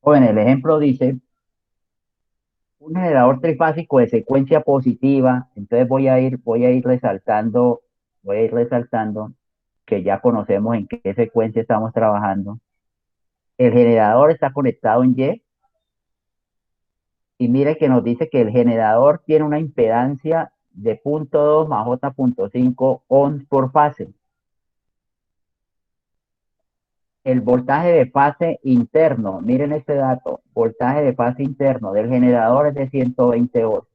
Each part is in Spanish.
Joven, el ejemplo dice, un generador trifásico de secuencia positiva, entonces voy a ir resaltando que ya conocemos en qué secuencia estamos trabajando. El generador está conectado en Y y mire que nos dice que el generador tiene una impedancia de 0,2 más J.5 ohms por fase. El voltaje de fase interno, miren este dato, voltaje de fase interno del generador es de 120 volts.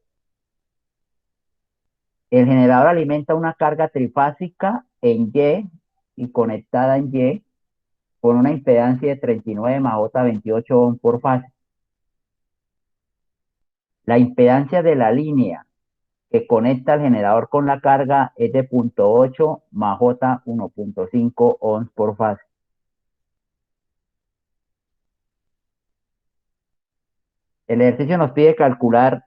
El generador alimenta una carga trifásica en y conectada en Y con una impedancia de 39 más J 28 ohms por fase. La impedancia de la línea que conecta el generador con la carga es de 0,8 más J 1,5 ohms por fase. El ejercicio nos pide calcular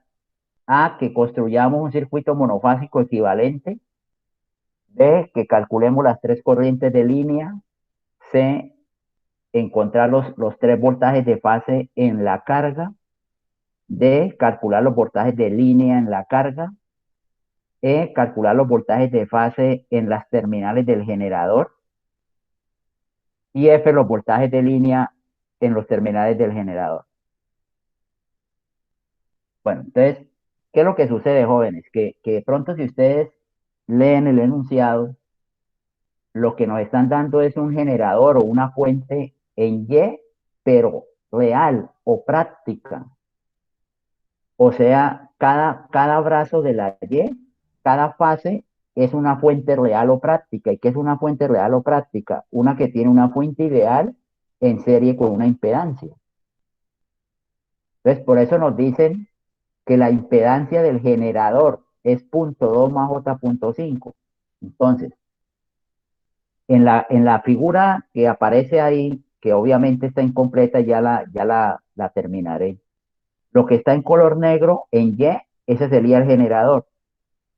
A, que construyamos un circuito monofásico equivalente; B, que calculemos las tres corrientes de línea; C, encontrar los tres voltajes de fase en la carga; D, calcular los voltajes de línea en la carga; E, calcular los voltajes de fase en las terminales del generador; y F, los voltajes de línea en los terminales del generador. Bueno, entonces, ¿qué es lo que sucede, jóvenes? Que de pronto si ustedes leen el enunciado, lo que nos están dando es un generador o una fuente en Y, pero real o práctica. O sea, cada brazo de la Y, cada fase es una fuente real o práctica. ¿Y qué es una fuente real o práctica? Una que tiene una fuente ideal en serie con una impedancia. Entonces, por eso nos dicen que la impedancia del generador es 0,2 más J.5. Entonces, en la figura que aparece ahí, que obviamente está incompleta, ya la terminaré. Lo que está en color negro en Y, ese sería el generador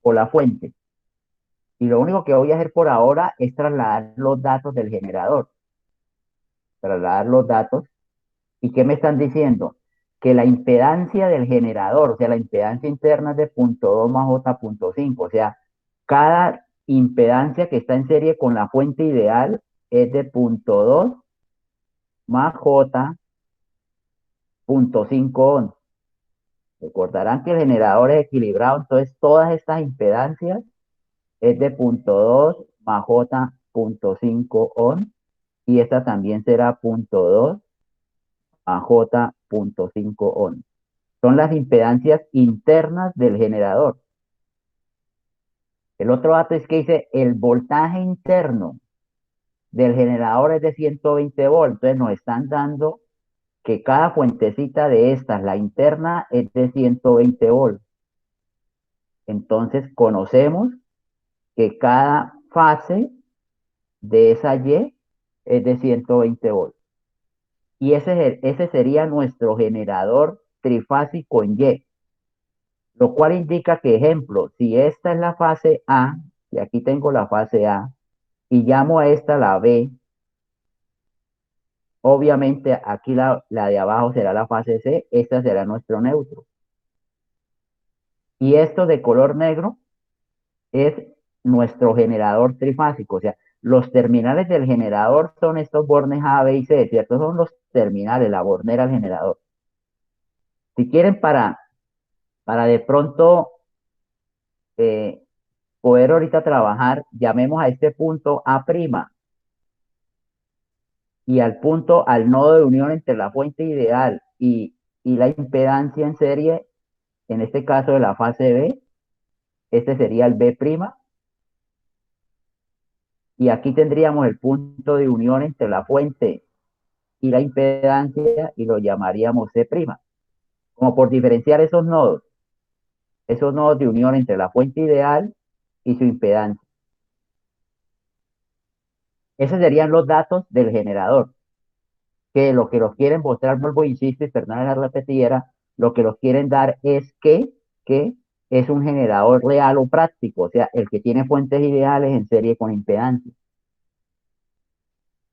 o la fuente. Y lo único que voy a hacer por ahora es trasladar los datos del generador. Trasladar los datos. ¿Y qué me están diciendo? Que la impedancia del generador, o sea, la impedancia interna es de 0,2 más J.5. O sea, cada impedancia que está en serie con la fuente ideal es de 0,2 más J.5 ohms. Recordarán que el generador es equilibrado, entonces todas estas impedancias es de 0,2 más J.5 ohms y esta también será 0,2 más J.5 ohms. Son las impedancias internas del generador. El otro dato es que dice el voltaje interno del generador es de 120 volts, entonces nos están dando que cada fuentecita de estas, la interna, es de 120 volts. Entonces conocemos que cada fase de esa Y es de 120 volts. Y ese sería nuestro generador trifásico en Y, lo cual indica que, ejemplo, si esta es la fase A, y aquí tengo la fase A, y llamo a esta la B, obviamente aquí la de abajo será la fase C, esta será nuestro neutro. Y esto de color negro es nuestro generador trifásico, o sea, los terminales del generador son estos bornes A, B y C, ¿cierto? Son los terminales, la bornera del generador. Si quieren para de pronto eh, poder ahorita trabajar, llamemos a este punto A' y al nodo de unión entre la fuente ideal y la impedancia en serie, en este caso de la fase B, este sería el B', y aquí tendríamos el punto de unión entre la fuente y la impedancia y lo llamaríamos C', como por diferenciar esos nodos de unión entre la fuente ideal y su impedancia. Esos serían los datos del generador, que lo que los quieren mostrar, vuelvo, insisto, y perdón la repetiera, lo que los quieren dar es que es un generador real o práctico, o sea, el que tiene fuentes ideales en serie con impedancia.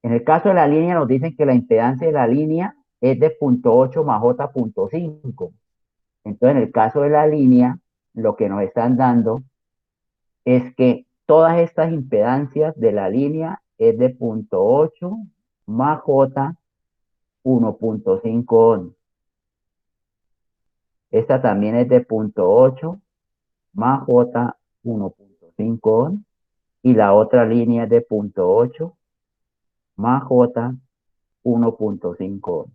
En el caso de la línea nos dicen que la impedancia de la línea es de 0,8 más J,5. Entonces, en el caso de la línea, lo que nos están dando es que todas estas impedancias de la línea es de 0,8 más J 1,5 ohm. Esta también es de 0,8 más J 1,5 ohm. Y la otra línea es de 0,8 más J 1,5 ohm.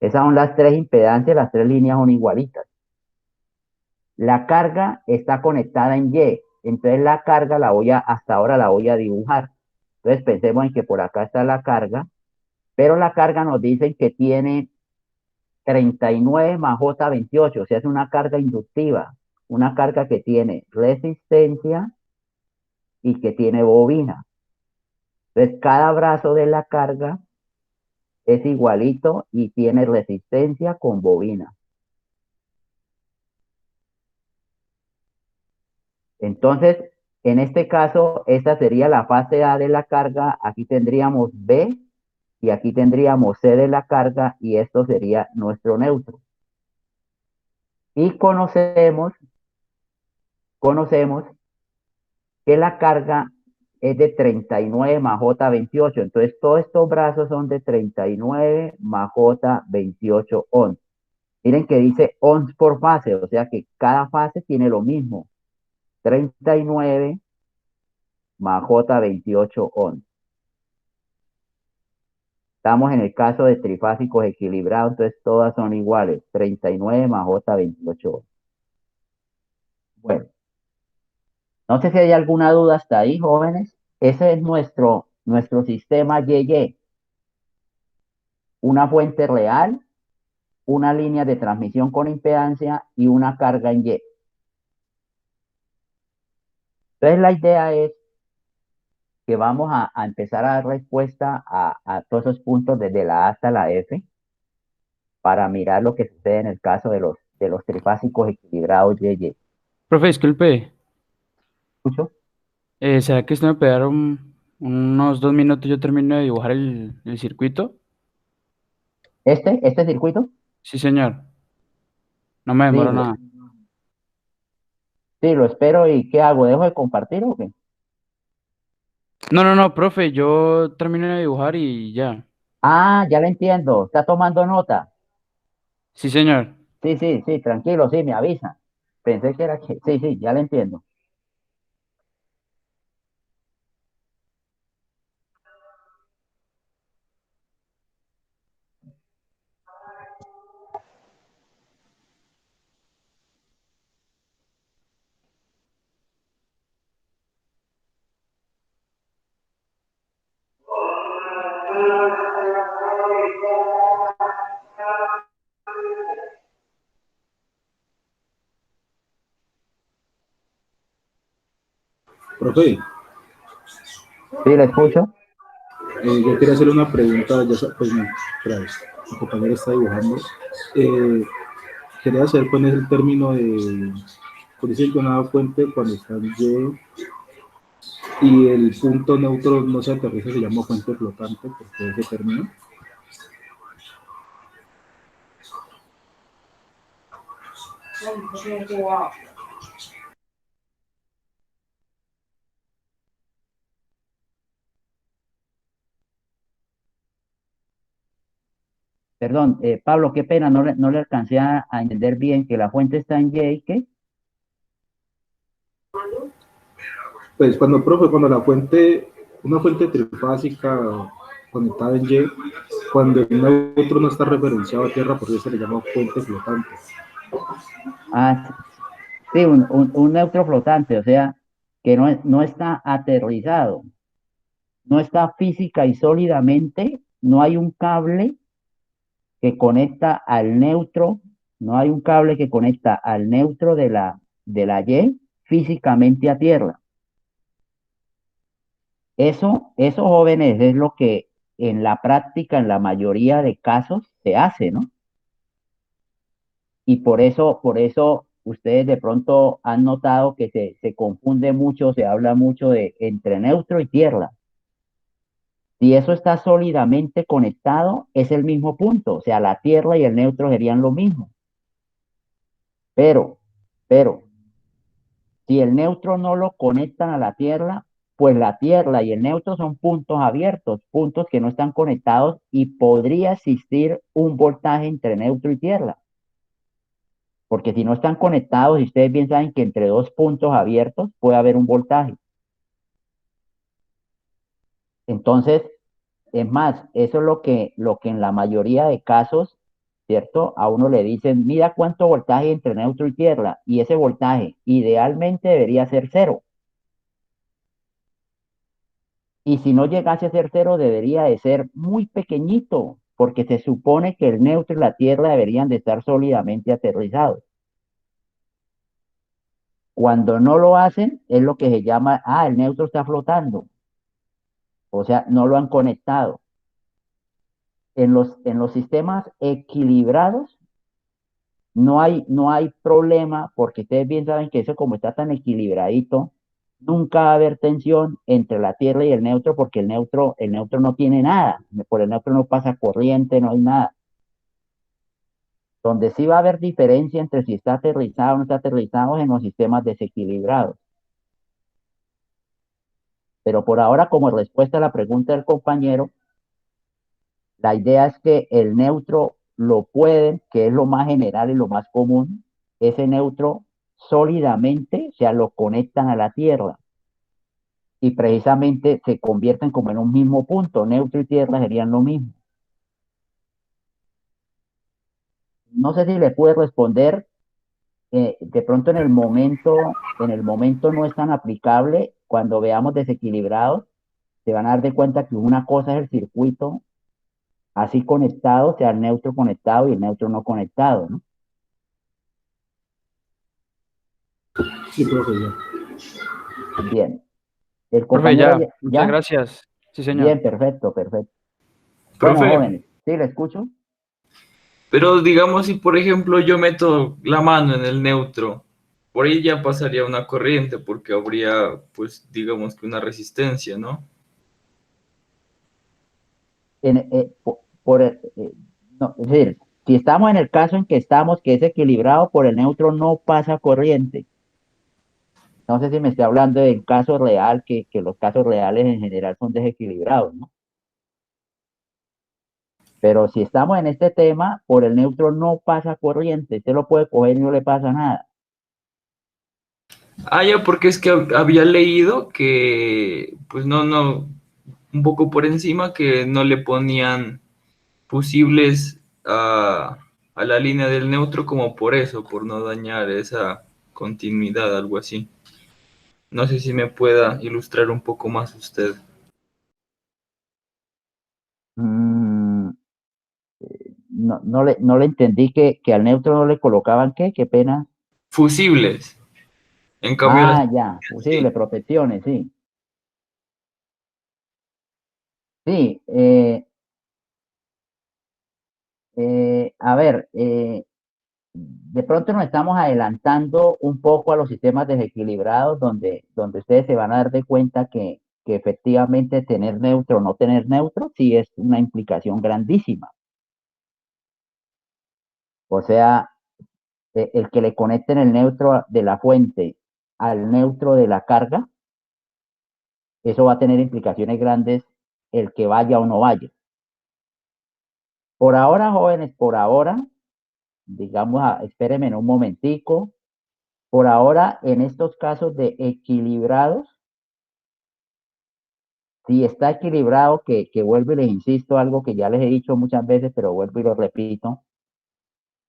Esas son las tres impedancias, las tres líneas son igualitas. La carga está conectada en Y, entonces la carga hasta ahora la voy a dibujar. Entonces pensemos en que por acá está la carga, pero la carga nos dicen que tiene 39 más J28, o sea, es una carga inductiva, una carga que tiene resistencia y que tiene bobina. Entonces cada brazo de la carga es igualito y tiene resistencia con bobina. Entonces, en este caso, esta sería la fase A de la carga. Aquí tendríamos B y aquí tendríamos C de la carga y esto sería nuestro neutro. Y conocemos que la carga es de 39 más J28. Entonces, todos estos brazos son de 39 más J28 ohms. Miren que dice ohms por fase, o sea que cada fase tiene lo mismo. 39 más J28 ohms. Estamos en el caso de trifásicos equilibrados, entonces todas son iguales. 39 más J28 ohms. Bueno, no sé si hay alguna duda hasta ahí, jóvenes. Ese es nuestro sistema YY. Una fuente real, una línea de transmisión con impedancia y una carga en Y. Entonces la idea es que vamos a empezar a dar respuesta a todos esos puntos desde la A hasta la F para mirar lo que sucede en el caso de los trifásicos equilibrados YY. Profe, disculpe, ¿Escucho? ¿será que usted me puede dar unos 2 minutos? Yo termino de dibujar el circuito. ¿Este circuito? Sí, señor, no me Sí, demoro nada. sí, lo espero. ¿Y qué hago? ¿Dejo de compartir o qué? No, no, no, profe, yo termino de dibujar y ya. Ah, ya lo entiendo. ¿Está tomando nota? Sí, señor. Sí, sí, sí, tranquilo, sí, me avisa. Pensé que era que... Sí, sí, ya lo entiendo. Profe, Sí, le escucho. yo quería hacer una pregunta, pues mi compañero está dibujando. Eh, Quería hacer con el término de, por decir que una fuente cuando está en Y el punto neutro no se aterriza, se llama fuente flotante, porque ese término. Perdón, Pablo, qué pena, no le alcancé a entender bien que la fuente está en Y, ¿qué? Pues cuando, profe, cuando una fuente trifásica conectada en Y, cuando el neutro no está referenciado a tierra, por eso se le llama fuente flotante. Ah, sí, un neutro flotante, o sea, que no está aterrizado, no está física y sólidamente, no hay un cable que conecta al neutro, no hay un cable que conecta al neutro de la Y físicamente a tierra. Eso, jóvenes, es lo que en la práctica, en la mayoría de casos, se hace, ¿no? Y por eso ustedes de pronto han notado que se confunde mucho, se habla mucho de entre neutro y tierra. Si eso está sólidamente conectado, es el mismo punto. O sea, la Tierra y el neutro serían lo mismo. Pero, pero, si el neutro no lo conectan a la Tierra, pues la Tierra y el neutro son puntos abiertos, puntos que no están conectados y podría existir un voltaje entre neutro y Tierra. Porque si no están conectados, y ustedes bien saben que entre dos puntos abiertos puede haber un voltaje. Entonces, es más, eso es lo que en la mayoría de casos, ¿cierto? A uno le dicen, mira cuánto voltaje hay entre neutro y tierra, y ese voltaje idealmente debería ser cero. Y si no llegase a ser cero, debería de ser muy pequeñito, porque se supone que el neutro y la tierra deberían de estar sólidamente aterrizados. Cuando no lo hacen, es lo que se llama, el neutro está flotando, o sea, no lo han conectado. En los sistemas equilibrados, no hay problema, porque ustedes bien saben que eso como está tan equilibradito, nunca va a haber tensión entre la Tierra y el neutro, porque el neutro no tiene nada, por el neutro no pasa corriente, no hay nada. Donde sí va a haber diferencia entre si está aterrizado o no está aterrizado es en los sistemas desequilibrados. Pero por ahora, como respuesta a la pregunta del compañero, la idea es que el neutro lo pueden, que es lo más general y lo más común, ese neutro sólidamente, o sea, lo conectan a la Tierra y precisamente se convierten como en un mismo punto. Neutro y Tierra serían lo mismo. No sé si le pude responder. De pronto en el momento no es tan aplicable. Cuando veamos desequilibrados, se van a dar de cuenta que una cosa es el circuito así conectado, o sea, el neutro conectado y el neutro no conectado, ¿no? Sí, profe, ya. Bien. El Profe, compañero ya, ya, muchas ¿ya? gracias. Sí, señor. Bien, perfecto, perfecto. Bueno, Profe, jóvenes, ¿sí le escucho? pero digamos si por ejemplo yo meto la mano en el neutro, por ahí ya pasaría una corriente porque habría pues digamos que una resistencia, ¿no? No, es decir, si estamos en el caso en que estamos, que es equilibrado por el neutro, no pasa corriente. No sé si me estoy hablando del caso real, que los casos reales en general son desequilibrados, ¿no? Pero si estamos en este tema, por el neutro no pasa corriente. Usted lo puede coger y no le pasa nada. Ah, ya, porque es que había leído que pues no, un poco por encima que no le ponían fusibles a la línea del neutro como por eso, por no dañar esa continuidad, algo así. No sé si me pueda ilustrar un poco más usted. Mm, no le entendí que al neutro no le colocaban qué pena. Fusibles. En cambio, las Ya, sí. fusible, protecciones, sí. Sí, a ver, de pronto nos estamos adelantando un poco a los sistemas desequilibrados, donde ustedes se van a dar de cuenta que efectivamente tener neutro o no tener neutro sí es una implicación grandísima. O sea, el que le conecten el neutro de la fuente al neutro de la carga, eso va a tener implicaciones grandes el que vaya o no vaya. Por ahora, jóvenes, por ahora, digamos, espérenme un momentico. Por ahora, en estos casos de equilibrados, si está equilibrado, que vuelvo y les insisto, algo que ya les he dicho muchas veces, pero vuelvo y lo repito,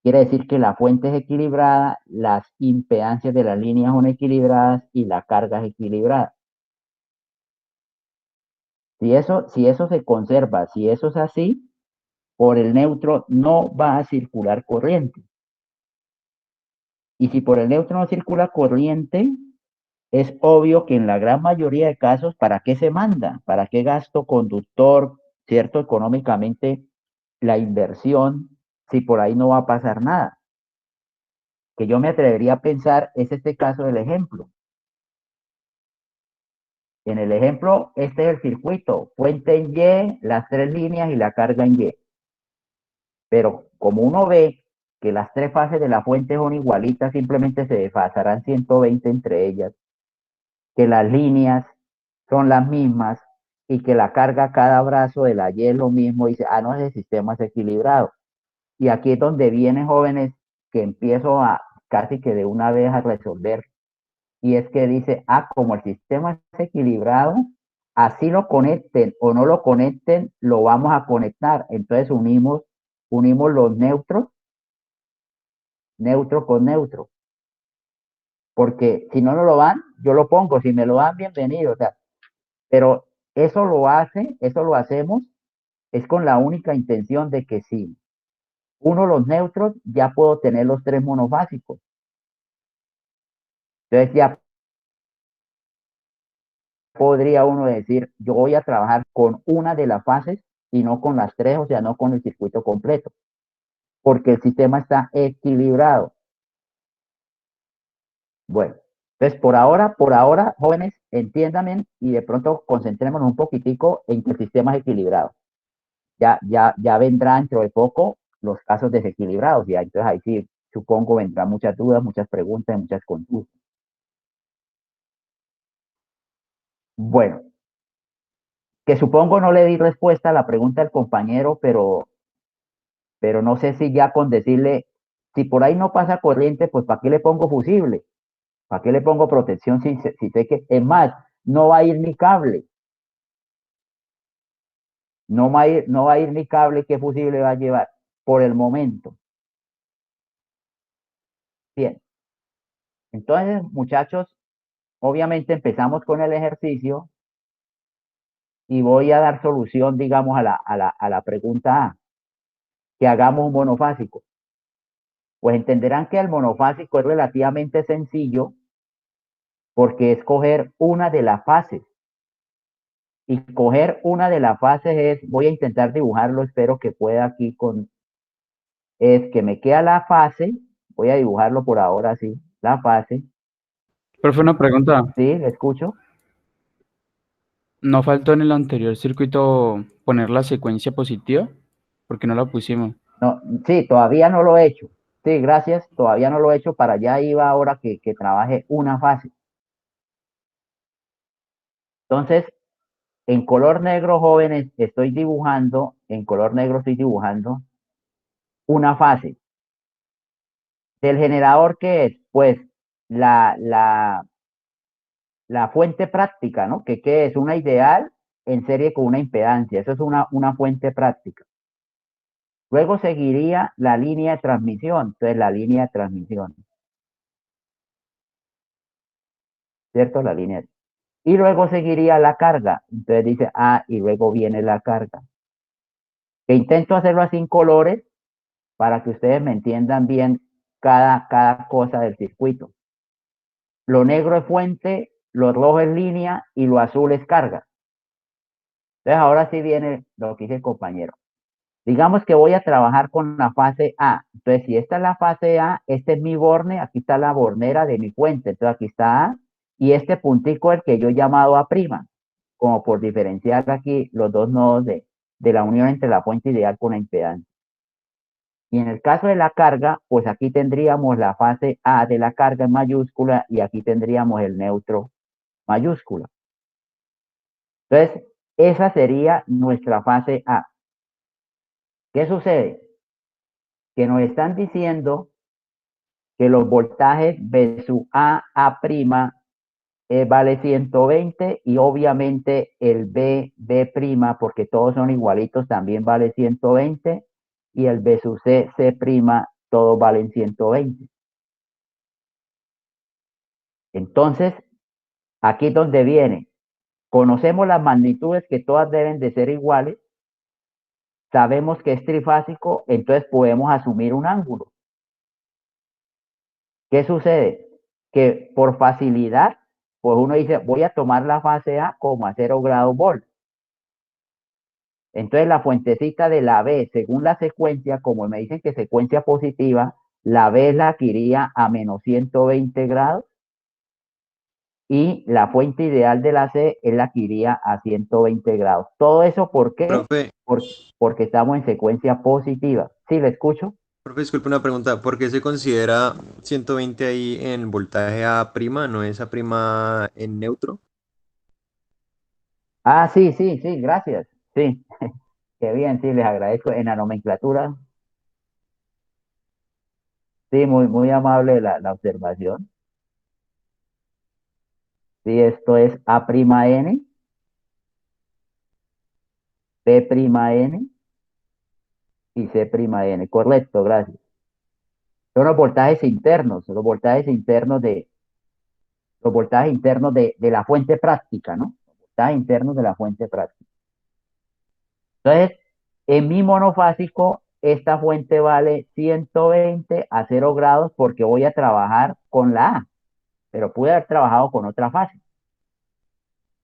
quiere decir que la fuente es equilibrada, las impedancias de las líneas son equilibradas y la carga es equilibrada. Si eso se conserva, si eso es así, por el neutro no va a circular corriente. Y si por el neutro no circula corriente, es obvio que en la gran mayoría de casos, ¿para qué se manda? ¿Para qué gasto conductor, cierto? Económicamente, la inversión, si por ahí no va a pasar nada. Que yo me atrevería a pensar, es este caso del ejemplo. En el ejemplo, este es el circuito, fuente en Y, las tres líneas y la carga en Y. Pero como uno ve que las tres fases de la fuente son igualitas, simplemente se desfasarán 120 entre ellas, que las líneas son las mismas y que la carga a cada brazo de la Y es lo mismo, y dice, ah, no, ese sistema es equilibrado. Y aquí es donde vienen jóvenes que empiezo a casi que de una vez a resolver. Y es que dice, ah, como el sistema es equilibrado, así lo conecten o no lo conecten, lo vamos a conectar. Entonces unimos los neutros, neutro con neutro. Porque si no nos lo dan, yo lo pongo. Si me lo dan, bienvenido. O sea, pero eso lo hacemos, es con la única intención de que si uno los neutros, ya puedo tener los tres monofásicos. Entonces ya podría uno decir, yo voy a trabajar con una de las fases y no con las tres, o sea, no con el circuito completo, porque el sistema está equilibrado. Bueno, entonces por ahora, jóvenes, entiéndanme y de pronto concentrémonos un poquitico en que el sistema es equilibrado. Ya vendrá dentro de poco los casos desequilibrados, ya, entonces ahí sí, supongo vendrán muchas dudas, muchas preguntas, muchas consultas. Bueno, que supongo no le di respuesta a la pregunta del compañero, pero no sé si ya con decirle, si por ahí no pasa corriente, pues ¿para qué le pongo fusible? ¿Para qué le pongo protección si sé que, es más, no va a ir ni cable? No va a ir ni cable, ¿qué fusible va a llevar? Por el momento. Bien. Entonces, muchachos, obviamente empezamos con el ejercicio y voy a dar solución, digamos, a la pregunta A, que hagamos un monofásico. Pues entenderán que el monofásico es relativamente sencillo porque es coger una de las fases. Y coger una de las fases es, voy a intentar dibujarlo, espero que pueda aquí es que me queda la fase, voy a dibujarlo por ahora, sí, la fase, Profe, una pregunta. sí, le escucho. ¿No faltó en el anterior circuito poner la secuencia positiva? Porque no la pusimos. No, sí, todavía no lo he hecho. Sí, gracias, todavía no lo he hecho, para allá iba ahora que trabaje una fase. Entonces, en color negro, jóvenes, en color negro estoy dibujando una fase. ¿Del generador qué es? Pues la, la, la fuente práctica, ¿no? Que es una ideal en serie con una impedancia. Eso es una fuente práctica. Luego seguiría la línea de transmisión. Entonces, la línea de transmisión, ¿cierto? Y luego seguiría la carga. Entonces dice, ah, y luego viene la carga. Que intento hacerlo así en colores para que ustedes me entiendan bien cada cosa del circuito. Lo negro es fuente, lo rojo es línea y lo azul es carga. Entonces ahora sí viene lo que dice el compañero. Digamos que voy a trabajar con la fase A. Entonces, si esta es la fase A, este es mi borne, aquí está la bornera de mi fuente. Entonces, aquí está A, y este puntico es el que yo he llamado A', como por diferenciar aquí los dos nodos de la unión entre la fuente ideal con la impedancia. Y en el caso de la carga, pues aquí tendríamos la fase A de la carga en mayúscula y aquí tendríamos el neutro mayúscula. Entonces, esa sería nuestra fase A. ¿Qué sucede? Que nos están diciendo que los voltajes B sub A' vale 120 y obviamente el B', porque todos son igualitos, también vale 120 y el B sub C', todos valen 120. Entonces, aquí es donde viene. Conocemos las magnitudes que todas deben de ser iguales, sabemos que es trifásico, entonces podemos asumir un ángulo. ¿Qué sucede? Que por facilidad, pues uno dice, voy a tomar la fase A como a 0 grados volt. Entonces la fuentecita de la B, según la secuencia, como me dicen que secuencia positiva, la B la que iría a menos 120 grados y la fuente ideal de la C es la que iría a 120 grados. Todo eso, ¿por qué? Profe, Porque estamos en secuencia positiva. ¿Sí le escucho? profe, disculpe una pregunta. ¿Por qué se considera 120 ahí en voltaje A prima, no es A prima en neutro? Ah, sí, sí, sí, gracias. Sí, qué bien, sí, les agradezco. En la nomenclatura, sí, muy, muy amable la observación. Sí, esto es A'N, B'N y C'N. Correcto, gracias. Son los voltajes internos, los voltajes internos de la fuente práctica, ¿no? Los voltajes internos de la fuente práctica. Entonces, en mi monofásico, esta fuente vale 120 a 0 grados porque voy a trabajar con la A, pero pude haber trabajado con otra fase.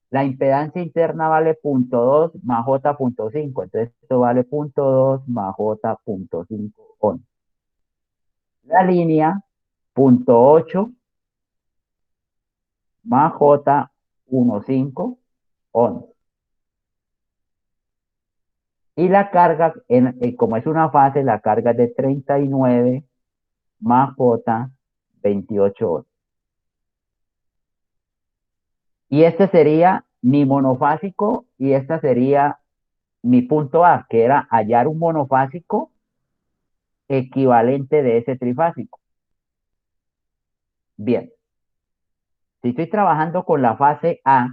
La impedancia interna vale 0.2 más J.5, entonces esto vale 0.2 más J.5 ohm. La línea 0.8 más J.15 ohm. Y la carga, como es una fase, la carga es de 39 más J 28 ohm. Y este sería mi monofásico y esta sería mi punto A, que era hallar un monofásico equivalente de ese trifásico. Bien, si estoy trabajando con la fase A,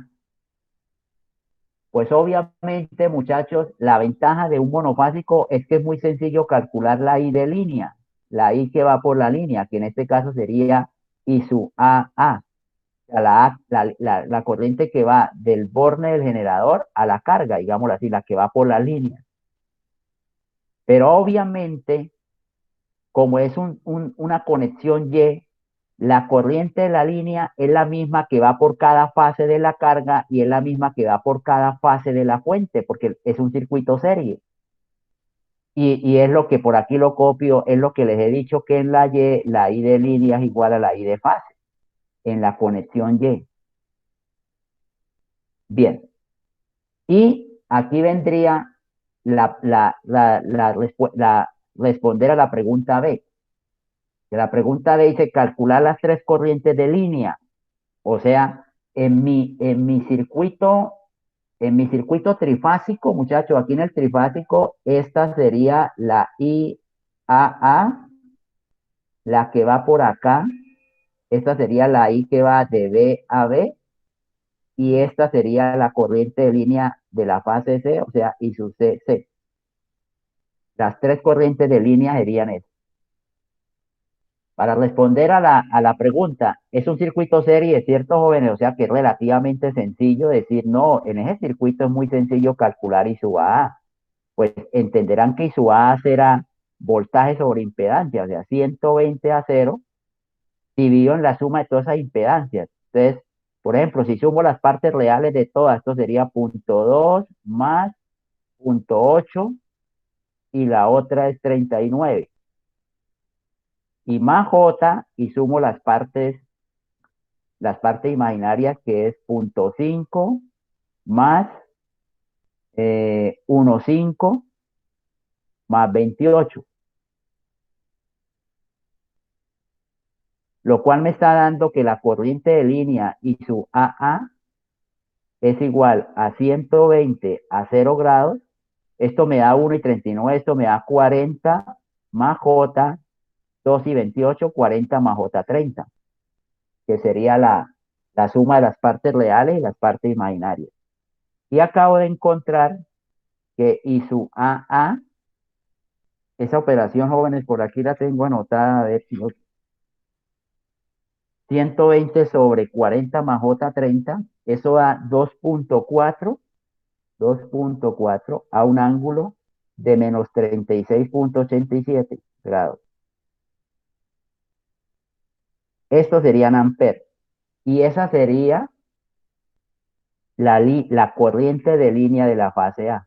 pues obviamente, muchachos, la ventaja de un monofásico es que es muy sencillo calcular la I de línea, la I que va por la línea, que en este caso sería I sub AA. O sea, la corriente que va del borne del generador a la carga, digámoslo así, la que va por la línea. Pero obviamente, como es una conexión Y, la corriente de la línea es la misma que va por cada fase de la carga y es la misma que va por cada fase de la fuente, porque es un circuito serie. Y es lo que por aquí lo copio, es lo que les he dicho que en la Y, la I de línea es igual a la I de fase, en la conexión Y. Bien, y aquí vendría responder a la pregunta B. Que la pregunta B dice calcular las tres corrientes de línea. O sea, en mi circuito trifásico, muchachos, aquí en el trifásico, esta sería la IAA, la que va por acá. Esta sería la I que va de B a B. Y esta sería la corriente de línea de la fase C, o sea, I sub C, C. Las tres corrientes de línea serían estas. Para responder a la pregunta, ¿es un circuito serie, cierto, jóvenes? O sea que es relativamente sencillo decir, no, en ese circuito es muy sencillo calcular I sub A. Pues entenderán que I sub A será voltaje sobre impedancia, o sea, 120 a 0, dividido en la suma de todas esas impedancias. Entonces, por ejemplo, si sumo las partes reales de todas, esto sería 0.2 más 0.8 y la otra es 39. Y más J y sumo las partes imaginarias que es 0.5 más 1.5 más 28, lo cual me está dando que la corriente de línea I sub AA es igual a 120 a 0 grados. Esto me da 1 y 39, esto me da 40 más J, 2 y 28, 40 más J30, que sería la suma de las partes reales y las partes imaginarias. Y acabo de encontrar que I sub AA, esa operación, jóvenes, por aquí la tengo anotada, a ver si 120 sobre 40 más J30, eso da 2.4 a un ángulo de menos 36.87 grados. Estos serían amperes. Y esa sería la corriente de línea de la fase A.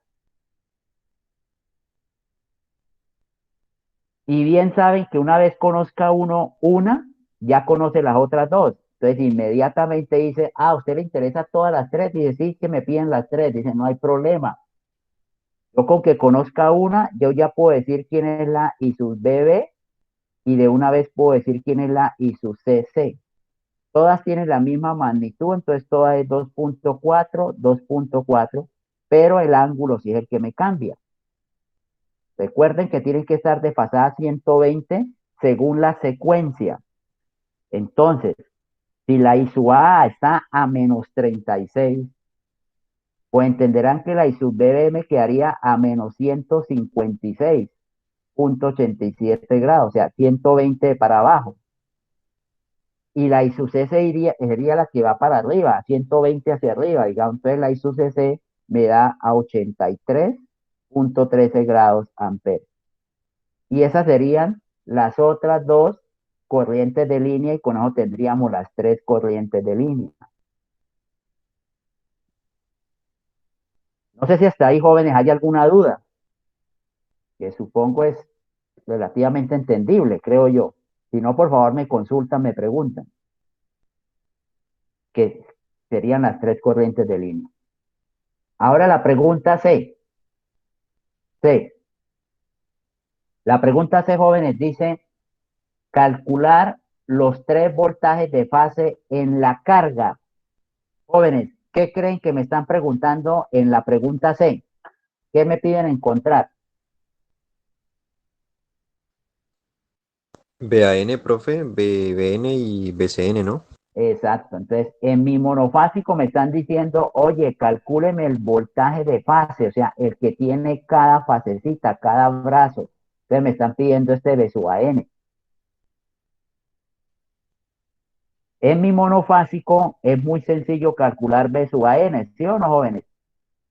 Y bien saben que una vez conozca uno una, ya conoce las otras dos. Entonces inmediatamente dice, a usted le interesa todas las tres, dice, sí, que me piden las tres, dice, no hay problema. Yo con que conozca una, yo ya puedo decir quién es la ISUS BB y de una vez puedo decir quién es la ISUS CC. Todas tienen la misma magnitud, entonces todas es 2.4, 2.4, pero el ángulo sí es el que me cambia. Recuerden que tienen que estar desfasadas 120 según la secuencia. Entonces, si la ISUA está a menos 36, pues entenderán que la ISUB BB me quedaría a menos 156.87 grados, o sea, 120 para abajo. Y la ISUCC sería la que va para arriba, 120 hacia arriba, digamos. Entonces la ISUCC me da a 83.13 grados amperes. Y esas serían las otras dos corrientes de línea y con eso tendríamos las tres corrientes de línea. No sé si hasta ahí, jóvenes, hay alguna duda, que supongo es relativamente entendible, creo yo. Si no, por favor, me consultan, me preguntan, que serían las tres corrientes de línea. Ahora la pregunta C. C. La pregunta C, jóvenes, dice calcular los tres voltajes de fase en la carga. Jóvenes, ¿qué creen que me están preguntando en la pregunta C? ¿Qué me piden encontrar? BAN, profe, BBN y BCN, ¿no? Exacto. Entonces, en mi monofásico me están diciendo, oye, calcúleme el voltaje de fase, o sea, el que tiene cada fasecita, cada brazo. Entonces me están pidiendo este B sub AN. En mi monofásico es muy sencillo calcular B sub AN, ¿sí o no, jóvenes?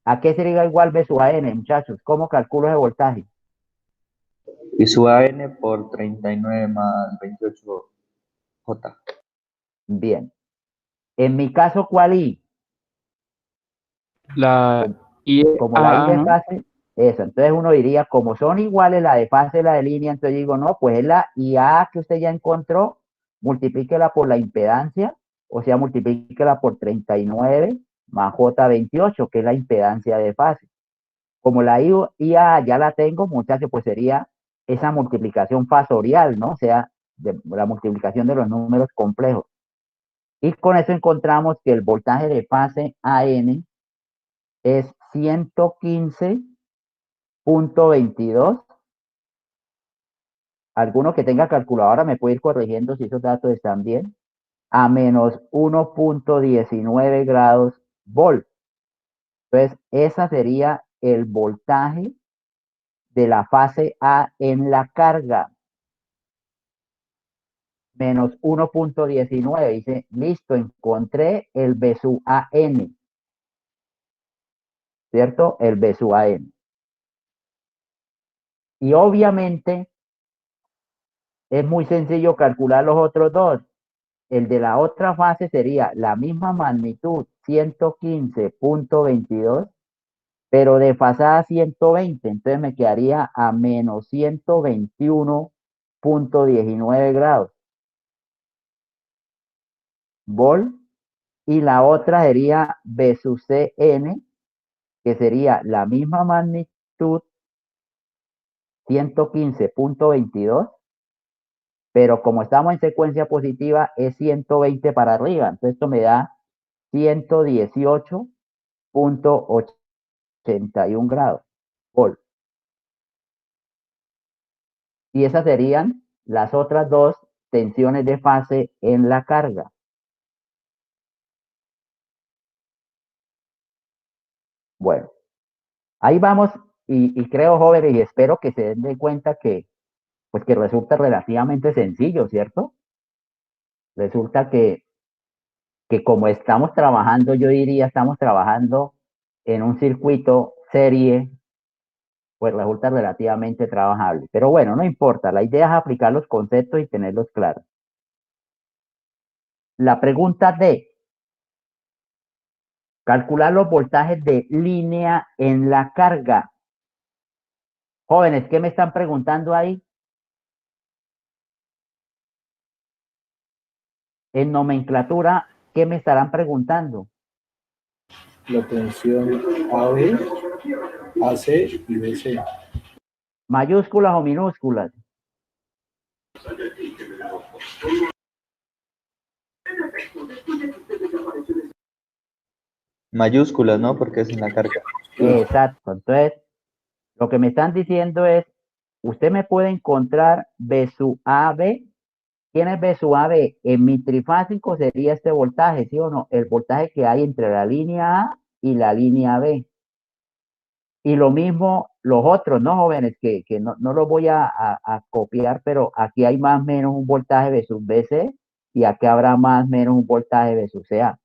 ¿A qué sería igual B sub AN, muchachos? ¿Cómo calculo ese voltaje? Y su AN por 39 más 28J. Bien. En mi caso, ¿cuál I? La Como la I IAA, de ¿no? fase, eso. Entonces uno diría, como son iguales la de fase y la de línea, entonces digo, no, pues es la IA que usted ya encontró, multiplíquela por la impedancia, o sea, multiplíquela por 39 más J28, que es la impedancia de fase. Como la IA ya la tengo, muchachos, pues sería esa multiplicación fasorial, ¿no? O sea, la multiplicación de los números complejos. Y con eso encontramos que el voltaje de fase AN es 115.22. Alguno que tenga calculadora me puede ir corrigiendo si esos datos están bien. A menos 1.19 grados volt. Entonces, esa sería el voltaje de la fase A en la carga. Menos 1.19. Dice, listo, encontré el B sub AN. ¿Cierto? El B sub AN. Y obviamente es muy sencillo calcular los otros dos. El de la otra fase sería la misma magnitud, 115.22, pero desfasada 120. Entonces me quedaría a menos 121.19 grados volt. Y la otra sería B sub CN, que sería la misma magnitud, 115.22, pero como estamos en secuencia positiva, es 120 para arriba. Entonces esto me da 118.81 grados volt. Y esas serían las otras dos tensiones de fase en la carga. Bueno, ahí vamos y creo, jóvenes, y espero que se den de cuenta que, pues que resulta relativamente sencillo, ¿cierto? Resulta que como estamos trabajando, yo diría, estamos trabajando en un circuito serie, pues resulta relativamente trabajable. Pero bueno, no importa, la idea es aplicar los conceptos y tenerlos claros. La pregunta D, calcular los voltajes de línea en la carga. Jóvenes, ¿qué me están preguntando ahí? En nomenclatura, ¿qué me estarán preguntando? La tensión AB, AC y BC. ¿Mayúsculas o minúsculas? Mayúsculas, ¿no? Porque es en la carga. Exacto. Entonces, lo que me están diciendo es, usted me puede encontrar B sub AB. ¿Quién es B sub AB? En mi trifásico sería este voltaje, ¿sí o no? El voltaje que hay entre la línea A y la línea B. Y lo mismo los otros, ¿no, jóvenes? Que no los voy a copiar, pero aquí hay más o menos un voltaje B sub BC y aquí habrá más o menos un voltaje B sub CA.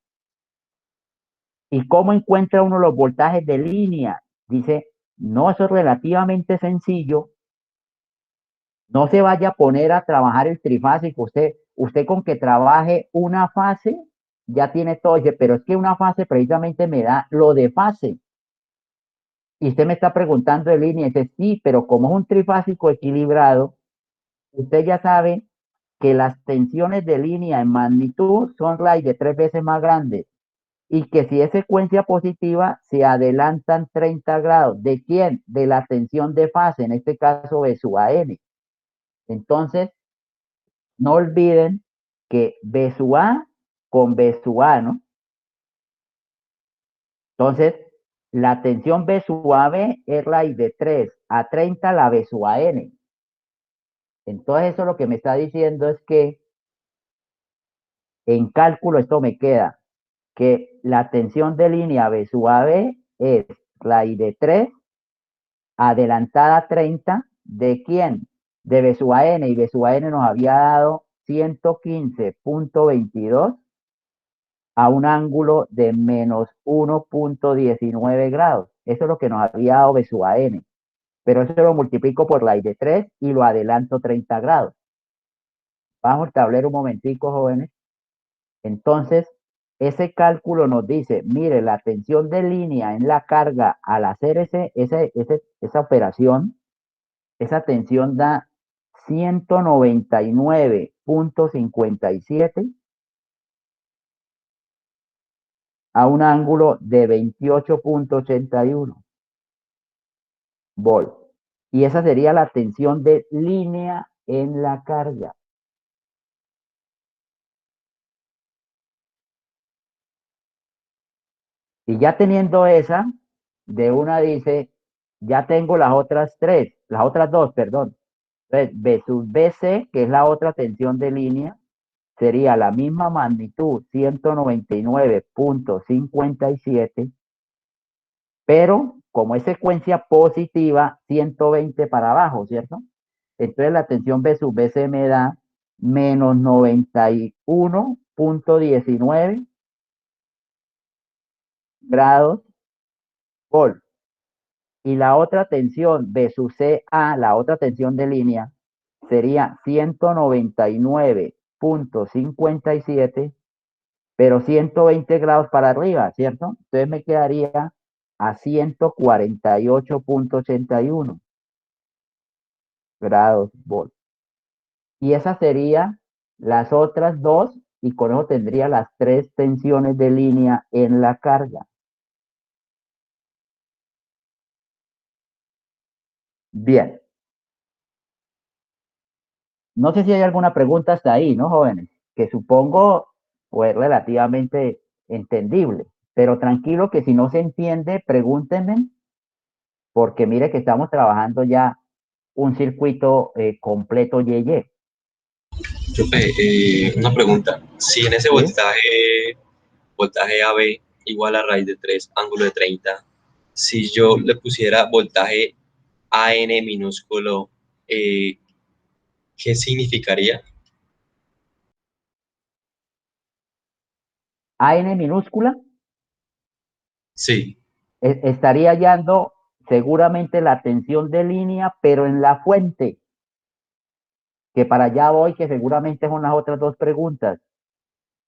¿Y cómo encuentra uno los voltajes de línea? Dice, no, eso es relativamente sencillo. No se vaya a poner a trabajar el trifásico. Usted con que trabaje una fase, ya tiene todo. Dice, pero es que una fase precisamente me da lo de fase. Y usted me está preguntando de línea. Dice, sí, pero como es un trifásico equilibrado, usted ya sabe que las tensiones de línea en magnitud son raíz de 3 veces más grandes. Y que si es secuencia positiva, se adelantan 30 grados. ¿De quién? De la tensión de fase, en este caso B sub AN. Entonces, no olviden que B sub A con B sub A, ¿no? Entonces, la tensión B sub AB es raíz de 3 a 30 la B sub AN. Entonces, eso lo que me está diciendo es que en cálculo esto me queda que la tensión de línea B sub AB es raíz de 3 adelantada 30, ¿de quién? De B sub AN, y B sub AN nos había dado 115.22 a un ángulo de menos 1.19 grados. Eso es lo que nos había dado B sub AN. Pero eso lo multiplico por la I de 3 y lo adelanto 30 grados. Vamos al tablero un momentico, jóvenes. Entonces, ese cálculo nos dice, mire, la tensión de línea en la carga al hacer esa operación, esa tensión da 199.57 a un ángulo de 28.81 volt. Y esa sería la tensión de línea en la carga. Y ya teniendo esa, de una dice, ya tengo las otras dos, perdón. Entonces, B sub BC, que es la otra tensión de línea, sería la misma magnitud, 199.57, pero como es secuencia positiva, 120 para abajo, ¿cierto? Entonces la tensión B sub BC me da menos 91.19 grados volt. Y la otra tensión B sub CA, la otra tensión de línea, sería 199.57, pero 120 grados para arriba, ¿cierto? Entonces me quedaría a 148.81 grados volt. Y esas serían las otras dos, y con eso tendría las tres tensiones de línea en la carga. Bien. No sé si hay alguna pregunta hasta ahí, ¿no, jóvenes? Que supongo pues relativamente entendible. Pero tranquilo que si no se entiende, pregúntenme, porque mire que estamos trabajando ya un circuito completo YY. Profe, una pregunta. Si en ese ¿Sí? voltaje AB igual a raíz de 3 ángulo de 30, si yo le pusiera voltaje AN minúsculo, ¿qué significaría? AN minúscula Sí, estaría hallando seguramente la tensión de línea, pero en la fuente, que para allá voy, que seguramente son las otras dos preguntas.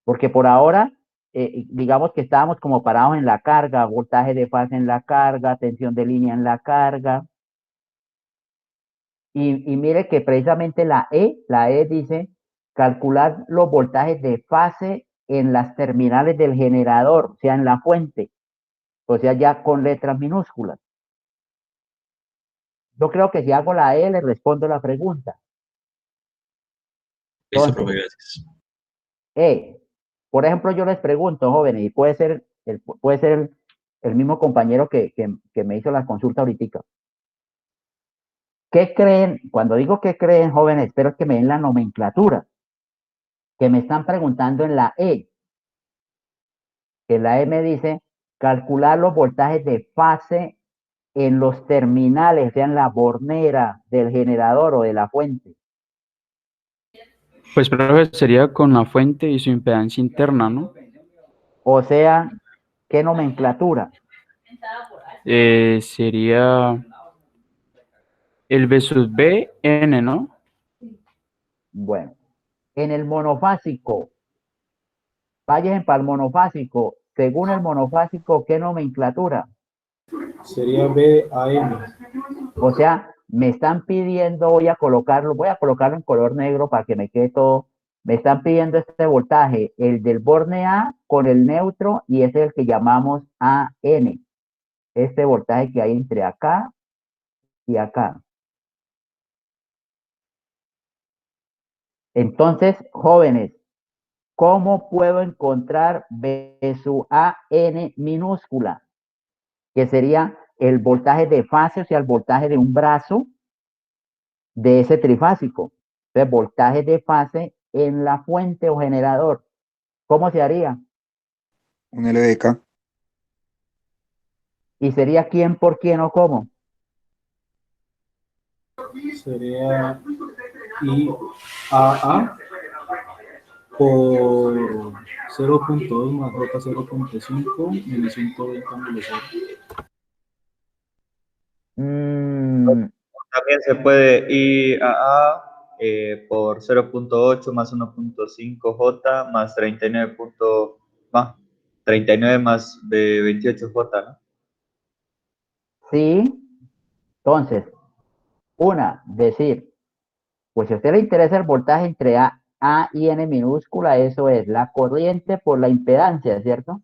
Porque por ahora, digamos que estábamos como parados en la carga, voltaje de fase en la carga, tensión de línea en la carga. Y mire que precisamente la E dice calcular los voltajes de fase en las terminales del generador, o sea, en la fuente, o sea, ya con letras minúsculas. Yo creo que si hago la E, le respondo la pregunta. Listo, Entonces, profe, gracias. Por ejemplo, yo les pregunto, jóvenes, y puede ser el mismo compañero que me hizo la consulta ahorita. ¿Qué creen? Cuando digo qué creen, jóvenes, espero que me den la nomenclatura, que me están preguntando en la E. Que la E me dice calcular los voltajes de fase en los terminales, sean la bornera del generador o de la fuente. Pues, profe, sería con la fuente y su impedancia interna, ¿no? O sea, ¿qué nomenclatura? Sería el B sub B, N, ¿no? Bueno, en el monofásico, vayan para el monofásico. Según el monofásico, ¿qué nomenclatura? Sería BAM. O sea, me están pidiendo, voy a colocarlo en color negro para que me quede todo. Me están pidiendo este voltaje, el del borne A con el neutro, y ese es el que llamamos AN. Este voltaje que hay entre acá y acá. Entonces, jóvenes, ¿cómo puedo encontrar B sub AN minúscula? Que sería el voltaje de fase, o sea, el voltaje de un brazo de ese trifásico. Entonces, voltaje de fase en la fuente o generador. ¿Cómo se haría? Un LDK. ¿Y sería quién por quién o cómo? Sería IAA por 0.2 más J 0.5 menos 120 ángulo cero. También se puede IAA por 0.8 más 1.5 J más 39 más de 28 J, ¿no? Sí. Entonces, decir, pues si a usted le interesa el voltaje entre A y N minúscula, eso es la corriente por la impedancia, ¿cierto?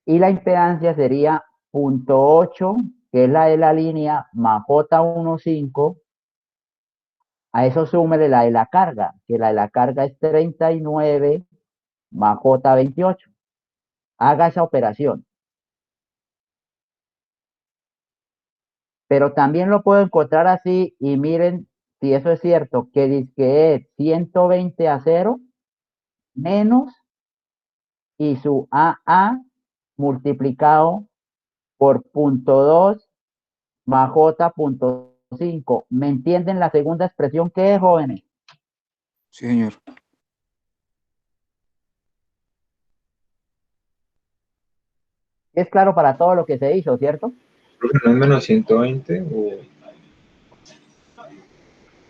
Y la impedancia sería 0.8, que es la de la línea, más J15. A eso súmele la de la carga, que la de la carga es 39 más J28. Haga esa operación. Pero también lo puedo encontrar así y miren si eso es cierto, que dice que es 120 a 0 menos y su AA multiplicado por 0.2 más J.5. ¿Me entienden la segunda expresión que es, jóvenes? Sí, señor. Es claro para todo lo que se hizo, ¿cierto? ¿No es menos 120 o...?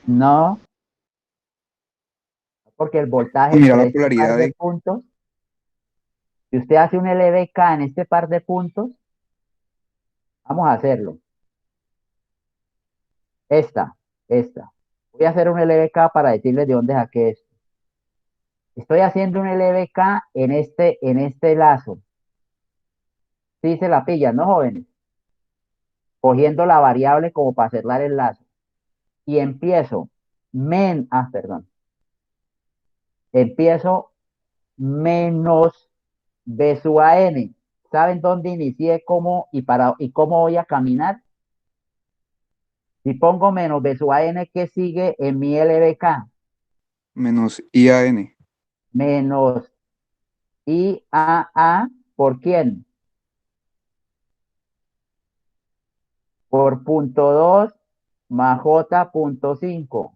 No, porque el voltaje Mira entre la este par polaridad de de... puntos, si usted hace un LDK en este par de puntos, vamos a hacerlo. Esta. Voy a hacer un LDK para decirles de dónde saqué esto. Estoy haciendo un LDK en este lazo. Sí se la pillan, ¿no, jóvenes? Cogiendo la variable como para cerrar el lazo. Y empiezo, perdón. Empiezo menos B sub a n. ¿Saben dónde inicié y cómo voy a caminar? Si pongo menos B sub a n, ¿qué sigue en mi LDK? menos IAN. Menos IAA, ¿por quién? Por 0.2 más J.5.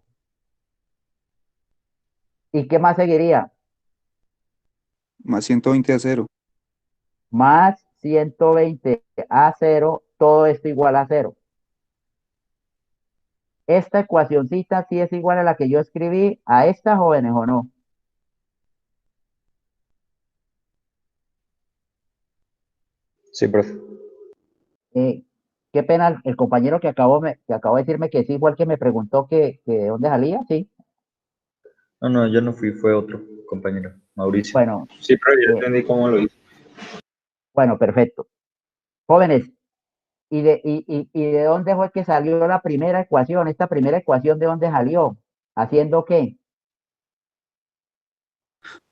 ¿Y qué más seguiría? Más 120 a 0. Más 120 a 0, todo esto igual a 0. Esta ecuacioncita sí es igual a la que yo escribí a estas jóvenes, ¿o no? Sí, profe. Qué pena, el compañero que acabó de decirme que sí fue el que me preguntó que de dónde salía, sí. No, yo no fui, fue otro compañero, Mauricio. Bueno, Sí, pero yo entendí cómo lo hice. bueno, perfecto. Jóvenes, ¿y de dónde fue que salió la primera ecuación? ¿Esta primera ecuación de dónde salió? ¿Haciendo qué?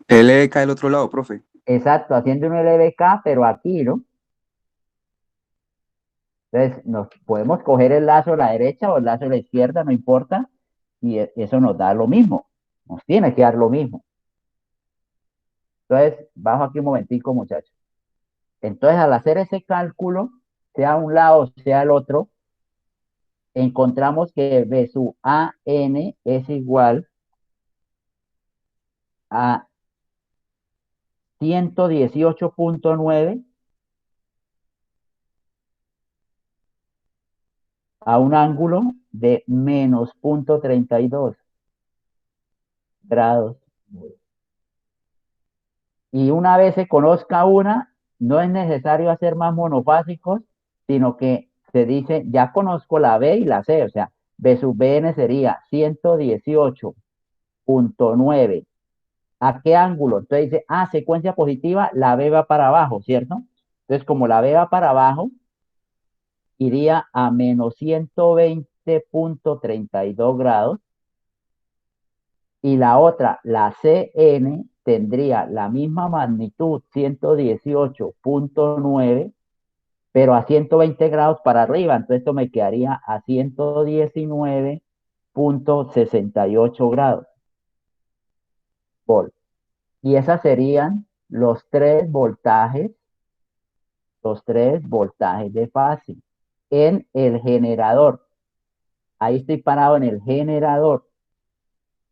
L de K del otro lado, profe. Exacto, haciendo un LBK, pero aquí, ¿no? Entonces, nos podemos coger el lazo a la derecha o el lazo a la izquierda, no importa, y eso nos da lo mismo, nos tiene que dar lo mismo. Entonces, bajo aquí un momentico, muchachos. Entonces, al hacer ese cálculo, sea un lado, sea el otro, encontramos que B sub AN es igual a 118.9 a un ángulo de menos 0.32 grados. Y una vez se conozca una, no es necesario hacer más monofásicos, sino que se dice, ya conozco la B y la C, o sea, B sub BN sería 118.9. ¿A qué ángulo? Entonces dice, secuencia positiva, la B va para abajo, ¿cierto? Entonces, como la B va para abajo, iría a menos 120.32 grados. Y la otra, la CN, tendría la misma magnitud, 118.9, pero a 120 grados para arriba. Entonces esto me quedaría a 119.68 grados. Volt. Y esas serían los tres voltajes de fase en el generador. Ahí estoy parado en el generador.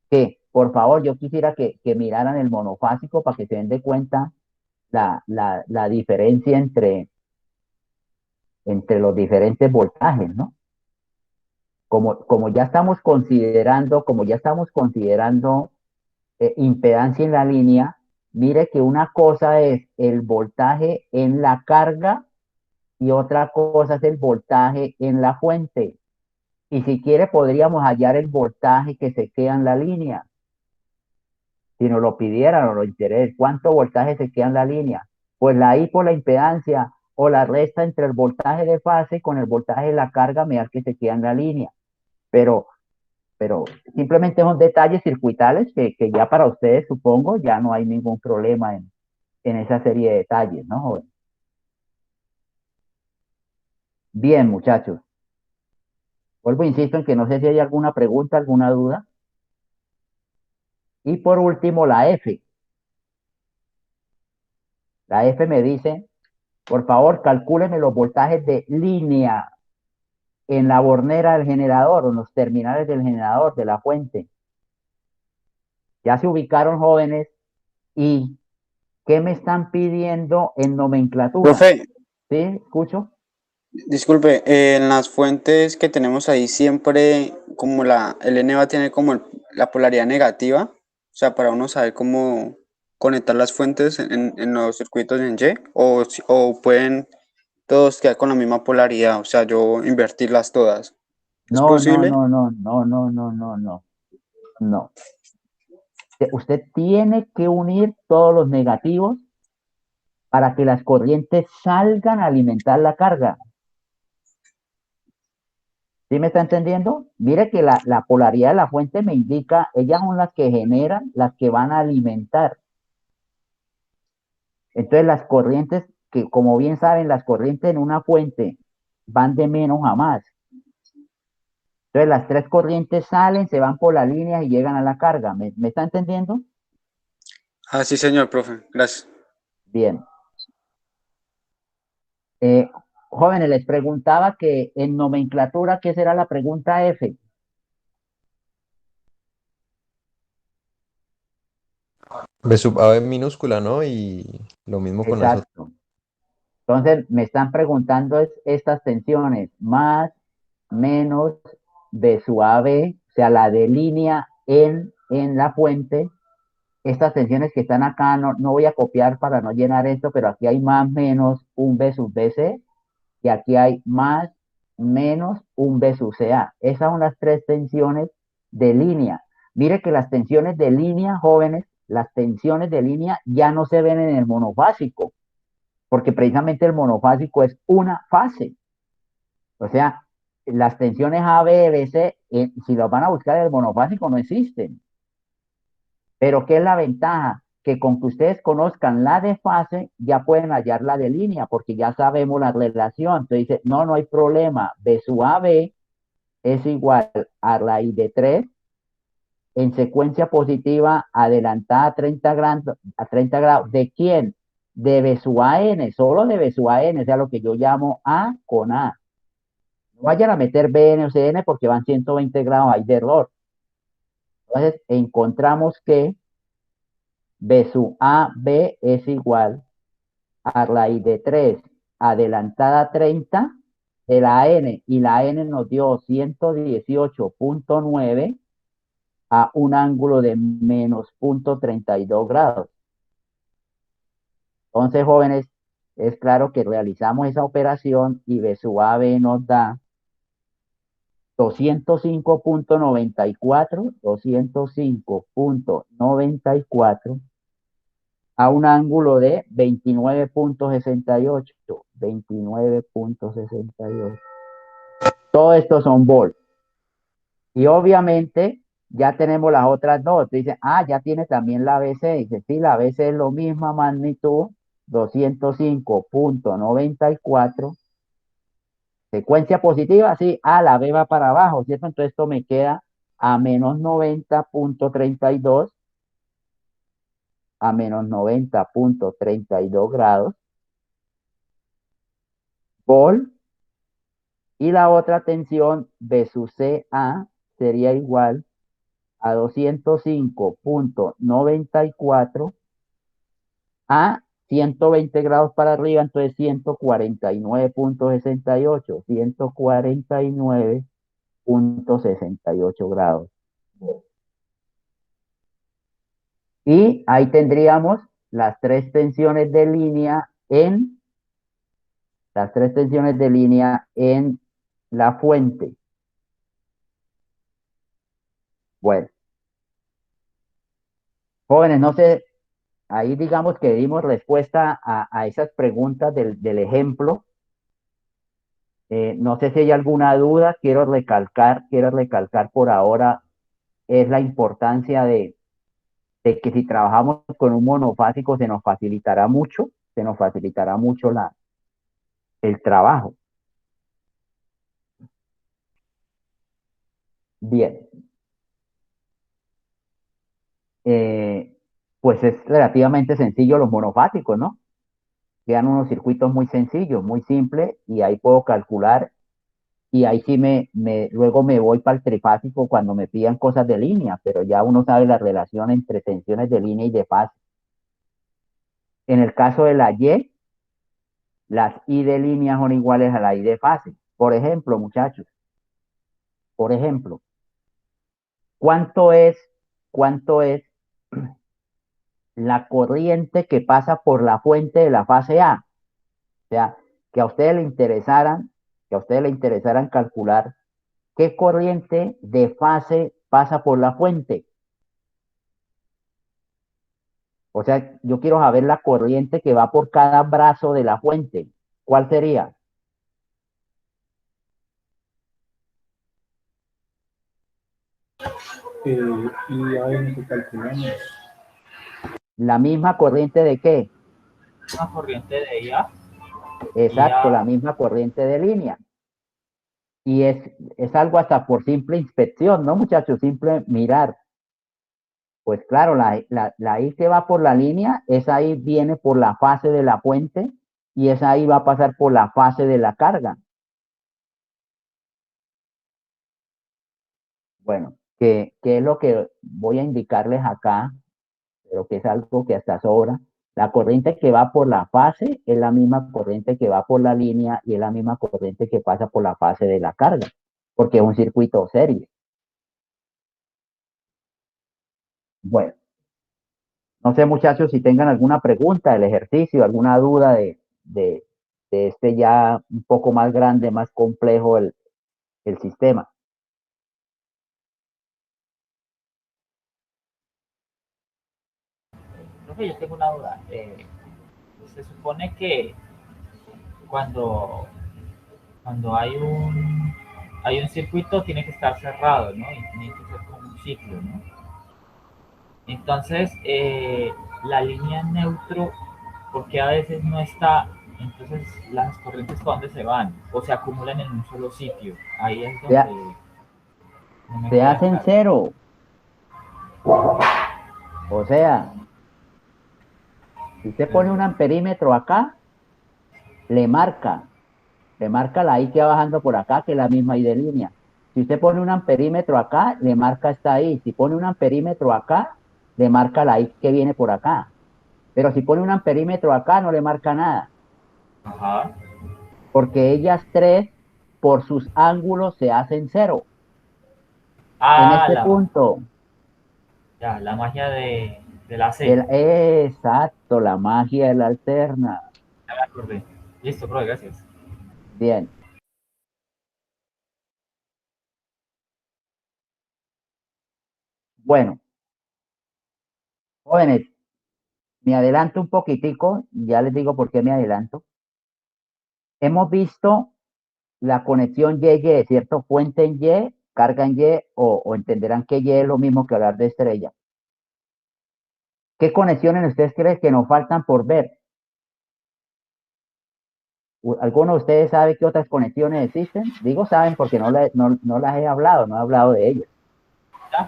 Que, por favor, yo quisiera que miraran el monofásico para que se den de cuenta la diferencia entre los diferentes voltajes, ¿no? Como ya estamos considerando impedancia en la línea, mire que una cosa es el voltaje en la carga y otra cosa es el voltaje en la fuente. Y si quiere, podríamos hallar el voltaje que se queda en la línea. Si nos lo pidieran o lo interés, ¿cuánto voltaje se queda en la línea? Pues la I por la impedancia o la resta entre el voltaje de fase con el voltaje de la carga me da que se queda en la línea. Pero, pero simplemente son detalles circuitales que ya para ustedes, supongo, ya no hay ningún problema en esa serie de detalles, ¿no, joven? Bien, muchachos. Vuelvo, insisto en que no sé si hay alguna pregunta, alguna duda. Y por último, la F. La F me dice, por favor, calcúleme los voltajes de línea en la bornera del generador o en los terminales del generador, de la fuente. Ya se ubicaron, jóvenes. ¿Y qué me están pidiendo en nomenclatura? Profe, ¿Sí? ¿Escucho? disculpe, en las fuentes que tenemos ahí siempre como el N va a tener como la polaridad negativa, o sea, para uno saber cómo conectar las fuentes en los circuitos en Y, o pueden todos quedar con la misma polaridad, o sea, yo invertirlas todas. ¿Es No, no, posible? no, no, no, no, no, no, no, no. Usted tiene que unir todos los negativos para que las corrientes salgan a alimentar la carga. ¿Sí me está entendiendo? Mire que la polaridad de la fuente me indica, ellas son las que generan, las que van a alimentar. Entonces las corrientes, que como bien saben, las corrientes en una fuente van de menos a más. Entonces las tres corrientes salen, se van por las líneas y llegan a la carga. ¿Me está entendiendo? Ah, sí, señor, profe, gracias. Bien. Jóvenes, les preguntaba que en nomenclatura, ¿qué será la pregunta F? B sub A en minúscula, ¿no? Y lo mismo con las otras. Exacto. Entonces me están preguntando estas tensiones, más, menos, B sub AB, o sea, la de línea en la fuente. Estas tensiones que están acá, no voy a copiar para no llenar esto, pero aquí hay más, menos, un B sub BC, y aquí hay más, menos, un B sub CA. Esas son las tres tensiones de línea. Mire que las tensiones de línea, jóvenes, las tensiones de línea ya no se ven en el monofásico, porque precisamente el monofásico es una fase. O sea, las tensiones A, B, B, C, si las van a buscar en el monofásico, no existen. Pero ¿qué es la ventaja? Que con que ustedes conozcan la de fase, ya pueden hallar la de línea, porque ya sabemos la relación. Entonces dice, no, no hay problema. B sub AB es igual a raíz de 3 en secuencia positiva adelantada a 30 grados. ¿De quién? De B sub AN, solo de B sub AN, o sea, lo que yo llamo A con A. No vayan a meter BN o CN porque van 120 grados ahí de error. Entonces, encontramos que B sub AB es igual a raíz de 3 adelantada 30 de la N, y la N nos dio 118.9 a un ángulo de menos 0.32 grados. Entonces, jóvenes, es claro que realizamos esa operación y B sub AB nos da 205.94 a un ángulo de 29.68. 29.68. Todo esto son volts. Y obviamente ya tenemos las otras dos. Dice, ya tiene también la BC. Dice, sí, la BC es la misma magnitud, 205.94. Secuencia positiva, sí, la B va para abajo, ¿cierto? Entonces esto me queda a menos 90.32, a menos 90.32 grados, volt, y la otra tensión B sub CA sería igual a 205.94 a 120 grados para arriba, entonces 149.68, 149.68 grados. Y ahí tendríamos las tres tensiones de línea en la fuente. Bueno, jóvenes, no sé, ahí digamos que dimos respuesta a esas preguntas del ejemplo. No sé si hay alguna duda, quiero recalcar por ahora, es la importancia de que si trabajamos con un monofásico se nos facilitará mucho el trabajo. Bien. Pues es relativamente sencillo los monofásicos, ¿no? Quedan unos circuitos muy sencillos, muy simples, y ahí puedo calcular, y ahí sí luego me voy para el trifásico cuando me pidan cosas de línea, pero ya uno sabe la relación entre tensiones de línea y de fase. En el caso de la Y, las I de línea son iguales a la I de fase. Por ejemplo, muchachos, ¿cuánto es la corriente que pasa por la fuente de la fase A? O sea, que a ustedes le interesaran calcular qué corriente de fase pasa por la fuente. O sea, yo quiero saber la corriente que va por cada brazo de la fuente. ¿Cuál sería? Y a ver qué calculamos. ¿La misma corriente de qué? Una corriente de IA. Exacto, la misma corriente de línea. Y es algo hasta por simple inspección, ¿no, muchachos? Simple mirar. Pues claro, la I que va por la línea, esa I viene por la fase de la fuente y esa I va a pasar por la fase de la carga. Bueno, ¿qué es lo que voy a indicarles acá? Pero que es algo que hasta sobra. La corriente que va por la fase es la misma corriente que va por la línea y es la misma corriente que pasa por la fase de la carga, porque es un circuito serie. Bueno, no sé, muchachos, si tengan alguna pregunta del ejercicio, alguna duda de este ya un poco más grande, más complejo el sistema. Profe, yo tengo una duda. Se supone que cuando, cuando hay un circuito tiene que estar cerrado, ¿no? Y tiene que ser como un ciclo, ¿no? Entonces, la línea neutro, porque a veces no está, entonces las corrientes ¿para dónde se van? O se acumulan en un solo sitio. Ahí es Se, ha- donde no me se queda hacen claro. cero. O sea, si usted pone un amperímetro acá, le marca, la I que va bajando por acá, que es la misma I de línea. Si usted pone un amperímetro acá, le marca esta I. Si pone un amperímetro acá, le marca la I que viene por acá. Pero si pone un amperímetro acá, no le marca nada, Ajá. porque ellas tres, por sus ángulos, se hacen cero. En Ah, este punto, la magia de la C. exacto, la magia de la alterna. Ya me acordé. Listo, profe, gracias. Bien. Bueno, jóvenes, me adelanto un poquitico, ya les digo por qué me adelanto. Hemos visto la conexión Y-Y, ¿cierto? Fuente en Y, carga en Y, o entenderán que Y es lo mismo que hablar de estrella. ¿Qué conexiones ustedes creen que nos faltan por ver? ¿Alguno de ustedes sabe qué otras conexiones existen? Digo saben porque no las he hablado, no he hablado de ellas.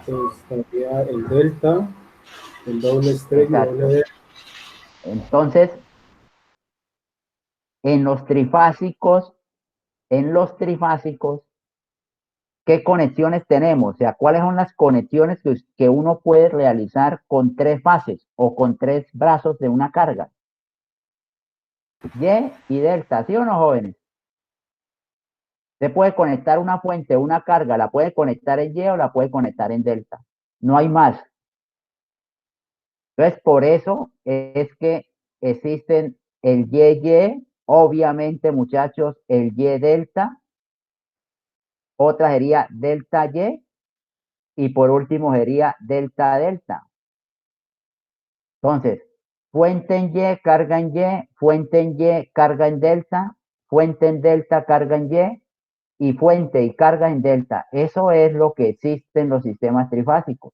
Pues estaría el delta, el doble estrella y Exacto. doble D. Entonces, en los trifásicos, ¿qué conexiones tenemos? O sea, ¿cuáles son las conexiones que uno puede realizar con tres fases o con tres brazos de una carga? Y delta, ¿sí o no, jóvenes? Se puede conectar una fuente, una carga, la puede conectar en Y o la puede conectar en delta. No hay más. Entonces, por eso es que existen el Y, obviamente, muchachos, el Y delta, otra sería delta y por último sería delta delta. Entonces, fuente en Y, carga en Y, fuente en Y, carga en delta, fuente en delta, carga en Y fuente y carga en delta. Eso es lo que existe en los sistemas trifásicos.